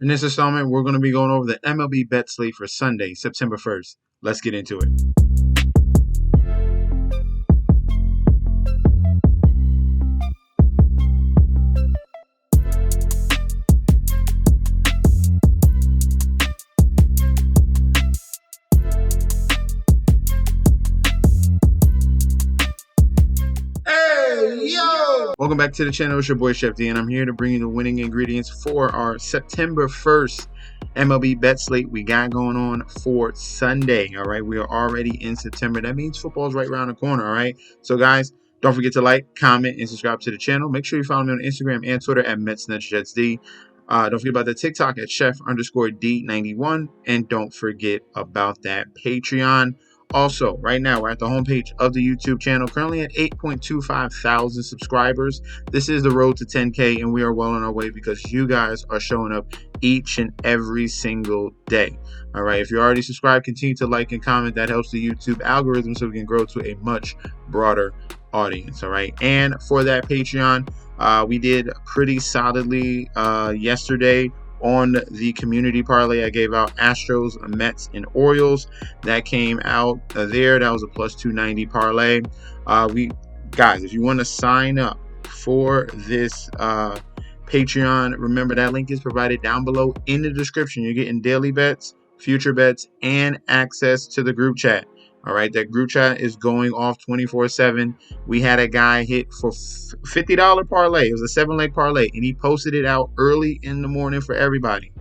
In this installment, we're going to be going over the MLB bet slate for Sunday, September 1st. Let's get into it. Welcome back to the channel. It's your boy Chef D, and I'm here to bring you the winning ingredients for our September 1st MLB bet slate we got going on for Sunday. All right, we are already in September. That means football's right around the corner. All right, so guys, don't forget to like, comment, and subscribe to the channel. Make sure you follow me on Instagram and Twitter at MetsNetsJetsD. Don't forget about the TikTok at Chef_D91, and don't forget about that Patreon. Also, right now, we're at the homepage of the YouTube channel, currently at 8.25 thousand subscribers. This is the road to 10K, and we are well on our way because you guys are showing up each and every single day. All right, if you're already subscribed, continue to like and comment. That helps the YouTube algorithm so we can grow to a much broader audience. All right, and for that Patreon, we did pretty solidly yesterday. On the community parlay, I gave out Astros, Mets, and Orioles. That came out there. That was a plus 290 parlay. Guys, if you want to sign up for this Patreon, remember that link is provided down below in the description. You're getting daily bets, future bets, and access to the group chat. All right, that group chat is going off 24/7. We had a guy hit for $50 parlay. It was a 7-leg parlay, and he posted it out early in the morning for everybody.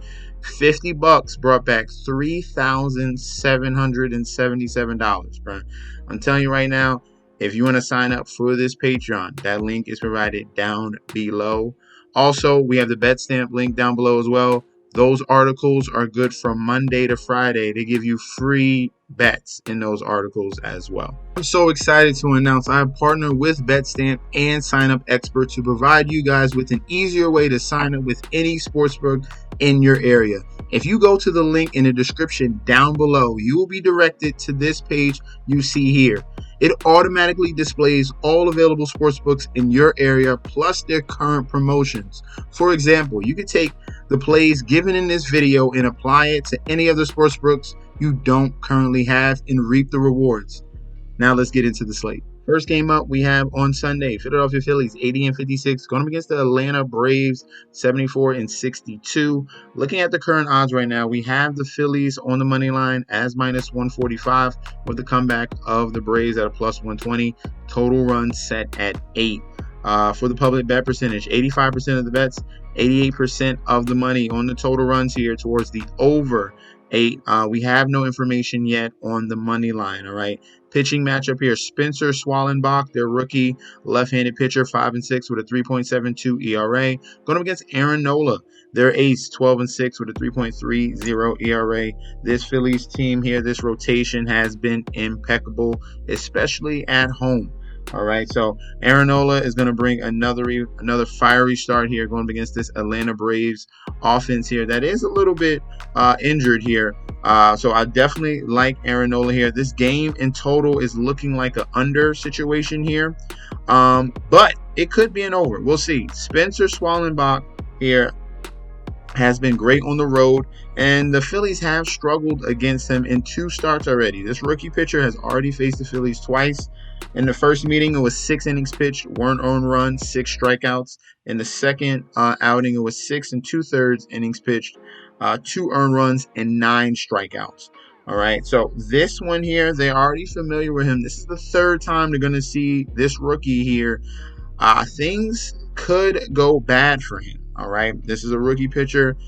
$50 brought back $3,777, bro. I'm telling you right now, if you want to sign up for this Patreon, that link is provided down below. Also, we have the bet stamp link down below as well. Those articles are good from Monday to Friday. They give you free bets in those articles as well. I'm so excited to announce I have partnered with BetStamp and Sign Up Expert to provide you guys with an easier way to sign up with any sportsbook in your area. If you go to the link in the description down below, you will be directed to this page you see here. It automatically displays all available sportsbooks in your area plus their current promotions. For example, you could take the plays given in this video and apply it to any other sportsbooks you don't currently have and reap the rewards. Now let's get into the slate. First game up we have on Sunday, Philadelphia Phillies 80-56 going up against the Atlanta Braves 74-62. Looking at the current odds right now, we have the Phillies on the money line as minus 145 with the comeback of the Braves at a plus 120. Total runs set at 8. For the public bet percentage, 85% of the bets, 88% of the money on the total runs here towards the over 8. We have no information yet on the money line. All right. Pitching matchup here: Spencer Swallenbach, their rookie left-handed pitcher, 5-6 with a 3.72 ERA, going up against Aaron Nola, their ace, 12-6 with a 3.30 ERA. This Phillies team here, this rotation has been impeccable, especially at home. All right, so Aaron Nola is going to bring another fiery start here going up against this Atlanta Braves offense here that is a little bit injured here. So I definitely like Aaron Nola here. This game in total is looking like an under situation here, but it could be an over. We'll see. Spencer Swallenbach here has been great on the road, and the Phillies have struggled against him in 2 starts already. This rookie pitcher has already faced the Phillies twice. In the first meeting, it was 6 innings pitched, 1 earned run, 6 strikeouts. In the second outing, it was 6 2/3 innings pitched, 2 earned runs, and 9 strikeouts. All right, so this one here, they're already familiar with him. This is the 3rd time they're going to see this rookie here. Things could go bad for him. All right, this is a rookie pitcher.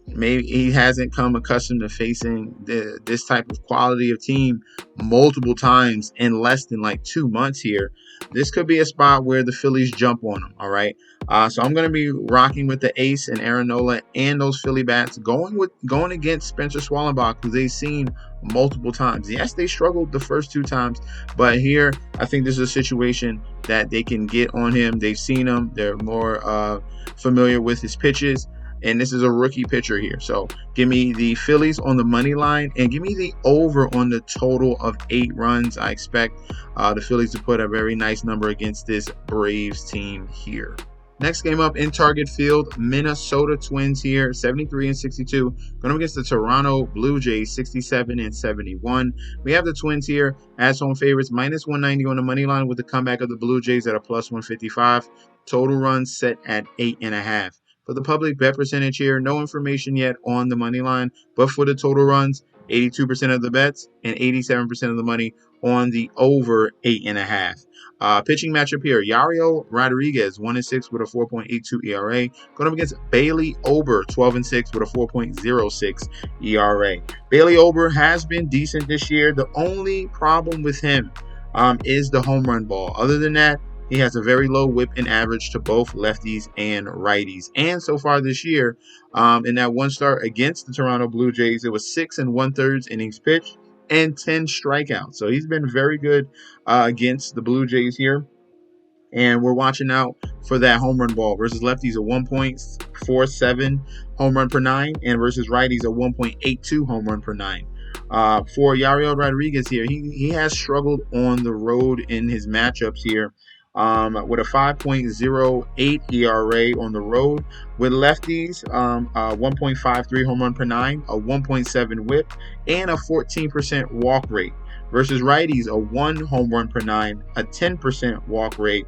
Maybe he hasn't come accustomed to facing this type of quality of team multiple times in less than like 2 months here. This could be a spot where the Phillies jump on him. All right, so I'm going to be rocking with the ace and Aaron Nola and those Philly bats, going against Spencer Swallenbach, who they've seen multiple times. Yes, they struggled the first 2 times, but here I think this is a situation that they can get on him. They've seen him. They're more familiar with his pitches. And this is a rookie pitcher here. So give me the Phillies on the money line and give me the over on the total of 8 runs. I expect the Phillies to put a very nice number against this Braves team here. Next game up in Target Field, Minnesota Twins here, 73-62, going up against the Toronto Blue Jays, 67-71. We have the Twins here as home favorites, minus 190 on the money line with the comeback of the Blue Jays at a plus 155. Total runs set at 8.5. For the public bet percentage here, no information yet on the money line, but for the total runs, 82% of the bets and 87% of the money on the over 8.5. Pitching matchup here, Yariel Rodriguez, 1-6 with a 4.82 ERA, going up against Bailey Ober, 12-6 with a 4.06 ERA. Bailey Ober has been decent this year. The only problem with him is the home run ball. Other than that, he has a very low whip and average to both lefties and righties. And so far this year, in that one start against the Toronto Blue Jays, it was 6 1/3 innings pitched and 10 strikeouts. So he's been very good against the Blue Jays here. And we're watching out for that home run ball versus lefties a 1.47 home run per 9 and versus righties a 1.82 home run per 9. For Yariel Rodriguez here, he has struggled on the road in his matchups here. With a 5.08 ERA on the road. With lefties, 1.53 home run per 9, a 1.7 whip, and a 14% walk rate. Versus righties, a 1 home run per 9, a 10% walk rate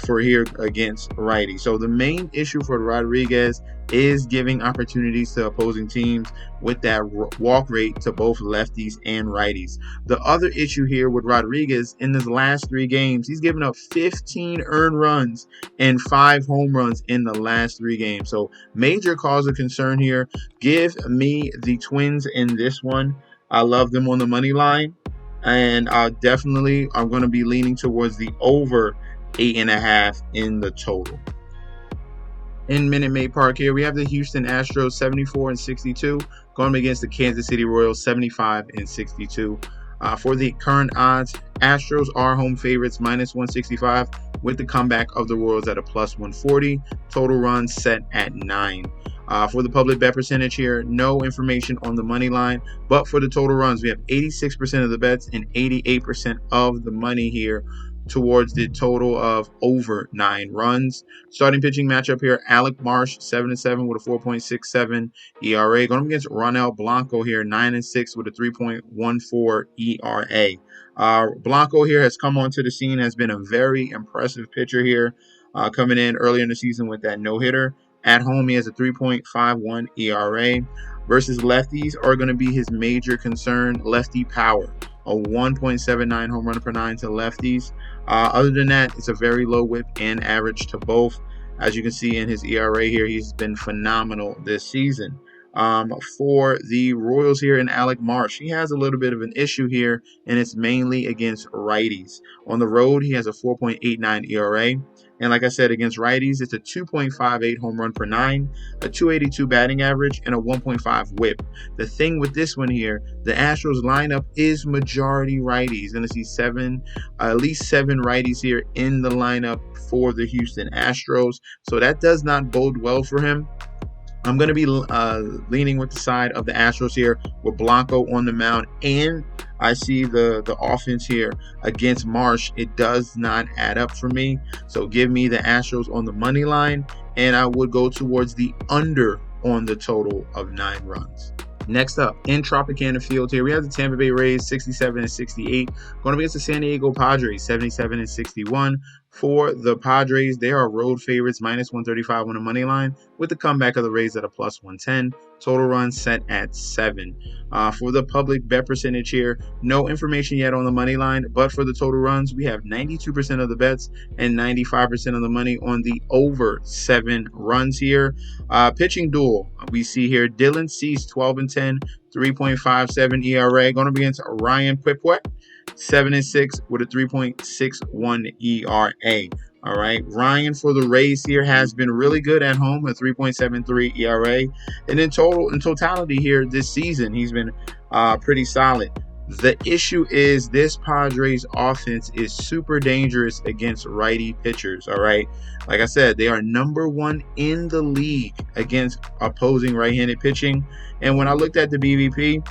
for here against righties. So the main issue for Rodriguez is giving opportunities to opposing teams with that walk rate to both lefties and righties. The other issue here with Rodriguez, in his last 3 games, he's given up 15 earned runs and 5 home runs in the last 3 games. So major cause of concern here. Give me the Twins in this one. I love them on the money line, and I'm going to be leaning towards the over 8.5 in the total. In Minute Maid Park here, we have the Houston Astros 74-62 going against the Kansas City Royals 75-62. For the current odds, Astros are home favorites minus 165 with the comeback of the Royals at a plus 140. Total runs set at 9. For the public bet percentage here, no information on the money line, but for the total runs, we have 86% of the bets and 88% of the money here towards the total of over 9 runs. Starting pitching matchup here, Alec Marsh, 7-7 with a 4.67 ERA. Going up against Ronel Blanco here, 9-6 with a 3.14 ERA. Blanco here has come onto the scene, has been a very impressive pitcher here, coming in earlier in the season with that no-hitter. At home, he has a 3.51 ERA. Versus lefties are going to be his major concern. Lefty power, a 1.79 home run per 9 to lefties. Other than that, it's a very low whip and average to both. As you can see in his ERA here, he's been phenomenal this season. For the Royals here in Alec Marsh, he has a little bit of an issue here, and it's mainly against righties. On the road, he has a 4.89 ERA. And like I said, against righties, it's a 2.58 home run per 9, a 282 batting average, and a 1.5 whip. The thing with this one here, the Astros lineup is majority righties. Going to see at least 7 righties here in the lineup for the Houston Astros. So that does not bode well for him. I'm going to be leaning with the side of the Astros here with Blanco on the mound, and I see the offense here against Marsh. It does not add up for me. So give me the Astros on the money line, and I would go towards the under on the total of 9 runs. Next up, in Tropicana Field here, we have the Tampa Bay Rays 67-68 going up against the San Diego Padres 77-61. For the Padres, they are road favorites minus 135 on the money line with the comeback of the Rays at a plus 110. Total runs set at 7. For the public bet percentage here, no information yet on the money line, but for the total runs, we have 92% of the bets and 95% of the money on the over 7 runs here. Pitching duel, we see here Dylan Cease 12-10, 3.57 ERA going up against Ryan Pipwet, 7-6 with a 3.61 ERA. All right, Ryan for the Rays here has been really good at home, a 3.73 ERA, and in totality here this season, he's been pretty solid. The issue is this Padres offense is super dangerous against righty pitchers. All right, like I said, they are number 1 in the league against opposing right-handed pitching, and when I looked at the BVP,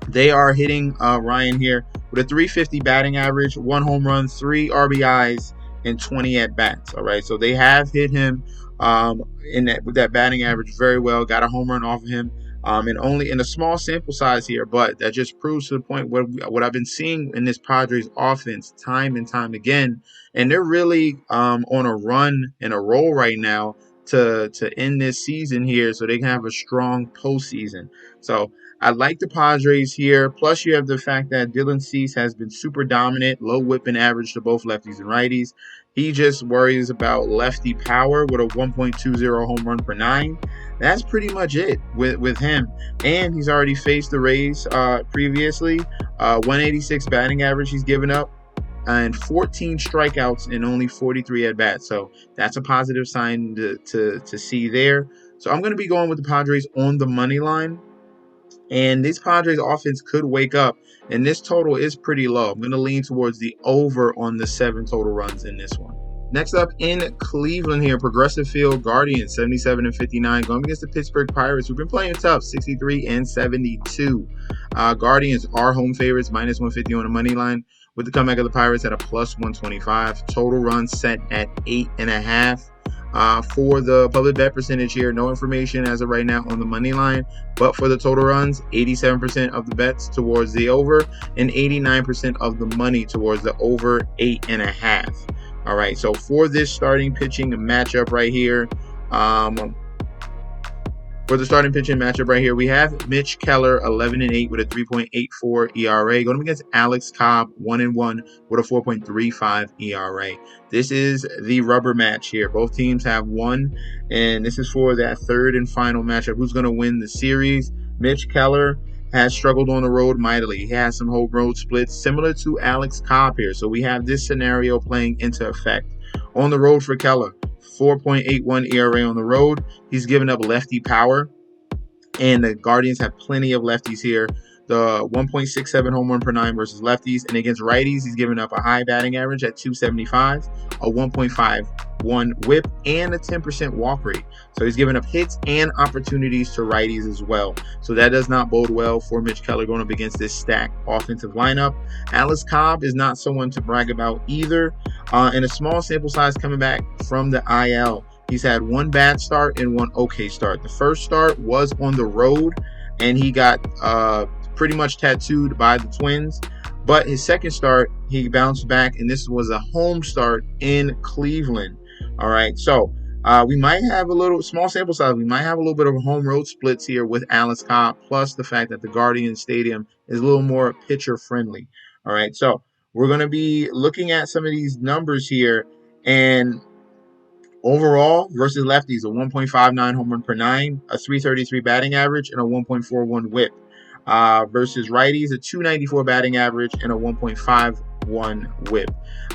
they are hitting Ryan here with a 350 batting average, 1 home run, 3 RBIs, and 20 at bats. All right, so they have hit him in that with that batting average very well. Got a home run off of him. And only in a small sample size here, but that just proves to the point what I've been seeing in this Padres offense time and time again, and they're really on a run and a roll right now to end this season here, so they can have a strong postseason. So I like the Padres here. Plus, you have the fact that Dylan Cease has been super dominant, low whipping average to both lefties and righties. He just worries about lefty power with a 1.20 home run per nine. That's pretty much it with him. And he's already faced the Rays previously. 186 batting average he's given up, and 14 strikeouts and only 43 at bats. So that's a positive sign to see there. So I'm going to be going with the Padres on the money line. And this Padres offense could wake up, and this total is pretty low. I'm going to lean towards the over on the 7 total runs in this one. Next up in Cleveland here, Progressive Field, Guardians 77-59 going against the Pittsburgh Pirates, who've been playing tough, 63-72. Guardians are home favorites, minus 150 on the money line, with the comeback of the Pirates at a plus 125. Total runs set at 8.5. For the public bet percentage here, no information as of right now on the money line, but for the total runs, 87% of the bets towards the over and 89% of the money towards the over 8.5. All right, so for this starting pitching matchup right here, we have Mitch Keller, 11-8 with a 3.84 ERA, going against Alex Cobb, 1-1 with a 4.35 ERA. This is the rubber match here. Both teams have won, and this is for that third and final matchup. Who's going to win the series? Mitch Keller has struggled on the road mightily. He has some home road splits similar to Alex Cobb here. So we have this scenario playing into effect. On the road for Keller, 4.81 ERA on the road. He's given up lefty power, and the Guardians have plenty of lefties here. The 1.67 home run per nine versus lefties, and against righties, he's given up a high batting average at 275, a 1.51 whip, and a 10% walk rate. So he's given up hits and opportunities to righties as well. So that does not bode well for Mitch Keller going up against this stacked offensive lineup. Alex Cobb is not someone to brag about either. In a small sample size coming back from the IL, he's had one bad start and one okay start. The first start was on the road, and he got pretty much tattooed by the Twins. But his second start, he bounced back, and this was a home start in Cleveland. All right, so we might have a little small sample size. We might have a little bit of home road splits here with Alex Cobb, plus the fact that the Guardian Stadium is a little more pitcher friendly. All right, so we're going to be looking at some of these numbers here, and overall versus lefties, a 1.59 home run per nine, a 333 batting average, and a 1.41 whip. Versus righties, a 294 batting average and a 1.51 whip.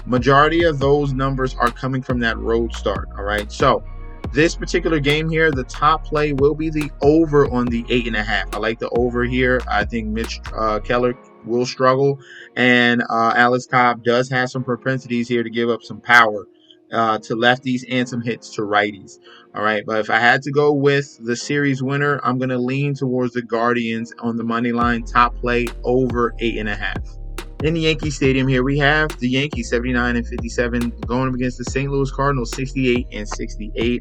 Majority of those numbers are coming from that road start. All right, so this particular game here, the top play will be the over on the 8.5. I like the over here. I think Mitch Keller will struggle, and Alex Cobb does have some propensities here to give up some power to lefties and some hits to righties. All right, but if I had to go with the series winner, I'm going to lean towards the Guardians on the money line, top play over 8.5. In the Yankee Stadium here, we have the Yankees 79-57 going up against the St. Louis Cardinals 68-68.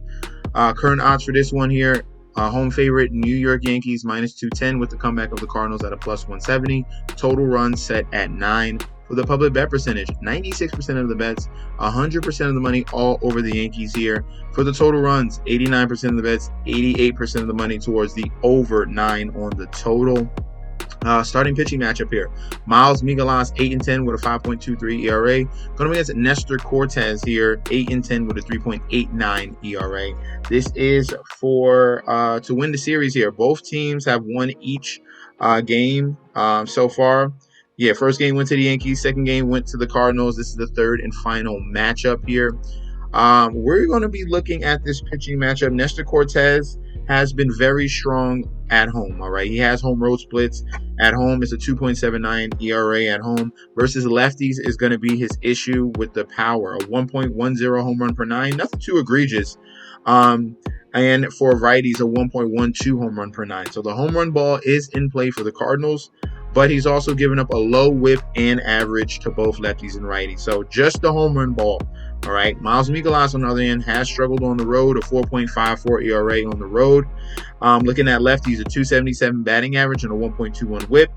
Current odds for this one here, home favorite New York Yankees minus 210 with the comeback of the Cardinals at a plus 170. Total runs set at 9. For the public bet percentage, 96% of the bets, 100% of the money all over the Yankees here. For the total runs, 89% of the bets, 88% of the money towards the over 9 on the total. Starting pitching matchup here. Miles Mikolas, 8-10 with a 5.23 ERA. Going against Nestor Cortes here, 8-10 with a 3.89 ERA. This is for to win the series here. Both teams have won each game so far. Yeah, first game went to the Yankees. Second game went to the Cardinals. This is the third and final matchup here. We're going to be looking at this pitching matchup. Nestor Cortes has been very strong at home. All right, he has home road splits at home. It's a 2.79 ERA at home. Versus lefties is going to be his issue with the power. A 1.10 home run per nine, nothing too egregious. And for righties, a 1.12 home run per nine. So the home run ball is in play for the Cardinals, but he's also given up a low whip and average to both lefties and righties. So just the home run ball All right. Miles Mikolas, on the other hand, has struggled on the road, a 4.54 ERA on the road. Looking at lefties, a 277 batting average and a 1.21 whip.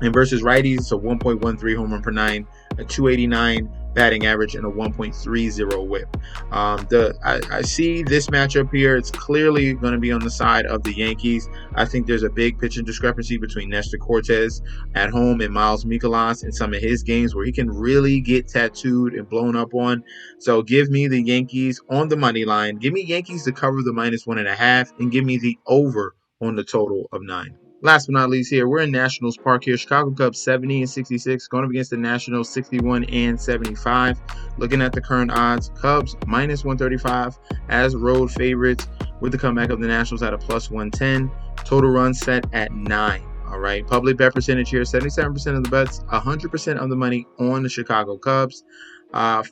And versus righties, a 1.13 home run per nine, a 289 batting average, and a 1.30 whip. I see this matchup here. It's clearly going to be on the side of the Yankees. I think there's a big pitching discrepancy between Nestor Cortes at home and Miles Mikolas in some of his games where he can really get tattooed and blown up on. So give me the Yankees on the money line. Give me Yankees to cover the -1.5, and give me the over on the total of 9. Last but not least, here we're in Nationals Park here. Chicago Cubs 70-66 going up against the Nationals 61-75. Looking at the current odds, Cubs -135 as road favorites with the comeback of the Nationals at a +110. Total runs set at 9. All right, public bet percentage here: 77% of the bets, 100% of the money on the Chicago Cubs.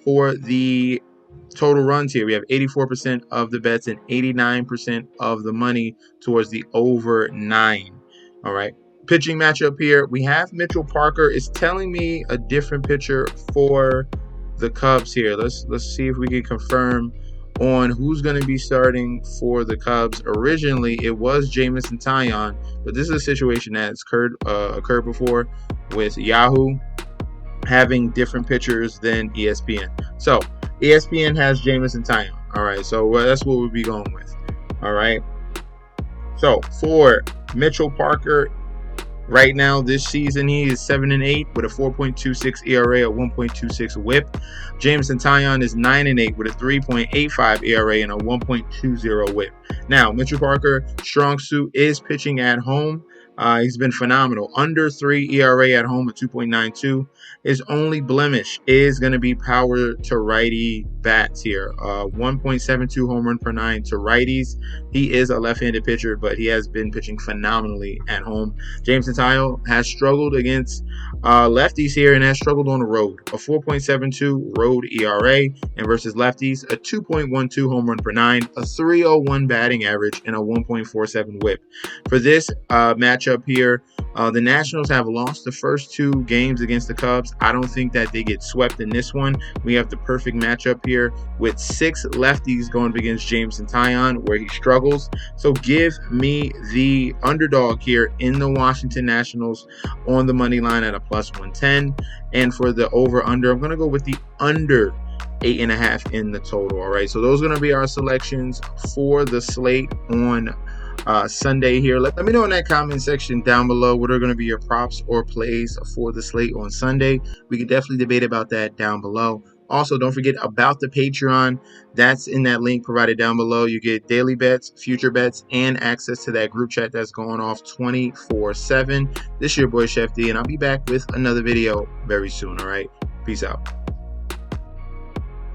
For the total runs here, we have 84% of the bets and 89% of the money towards the over 9. All right. Pitching matchup here, we have Mitchell Parker. Is telling me a different pitcher for the Cubs here. Let's see if we can confirm on who's going to be starting for the Cubs. Originally, it was Jameson Taillon, but this is a situation that's occurred before with Yahoo having different pitchers than ESPN. So ESPN has Jameson Taillon. All right, so that's what we'll be going with. All right. So for Mitchell Parker, right now this season he is 7-8 with a 4.26 ERA, a 1.26 WHIP. Jameson Taillon is 9-8 with a 3.85 ERA and a 1.20 WHIP. Now Mitchell Parker, strong suit is pitching at home. He's been phenomenal. Under 3 ERA at home, a 2.92. His only blemish is going to be power to righty bats here. 1.72 home run per 9 to righties. He is a left-handed pitcher, but he has been pitching phenomenally at home. Jameson Taillon has struggled against lefties here and has struggled on the road. A 4.72 road ERA, and versus lefties, a 2.12 home run per 9, a 3.01 batting average, and a 1.47 WHIP. For this matchup here, the Nationals have lost the first 2 games against the Cubs. I don't think that they get swept in this one. We have the perfect matchup here with 6 lefties going up against Jameson Taillon, where he struggles. So give me the underdog here in the Washington Nationals on the money line at a +110. And for the over-under, I'm going to go with the under 8.5 in the total. All right, so those are going to be our selections for the slate on Sunday here. Let me know in that comment section down below what are going to be your props or plays for the slate on Sunday. We could definitely debate about that down below. Also, don't forget about the Patreon. That's in that link provided down below. You get daily bets, future bets, and access to that group chat that's going off 24/7. This is your boy Chef D, and I'll be back with another video very soon. All right, peace out.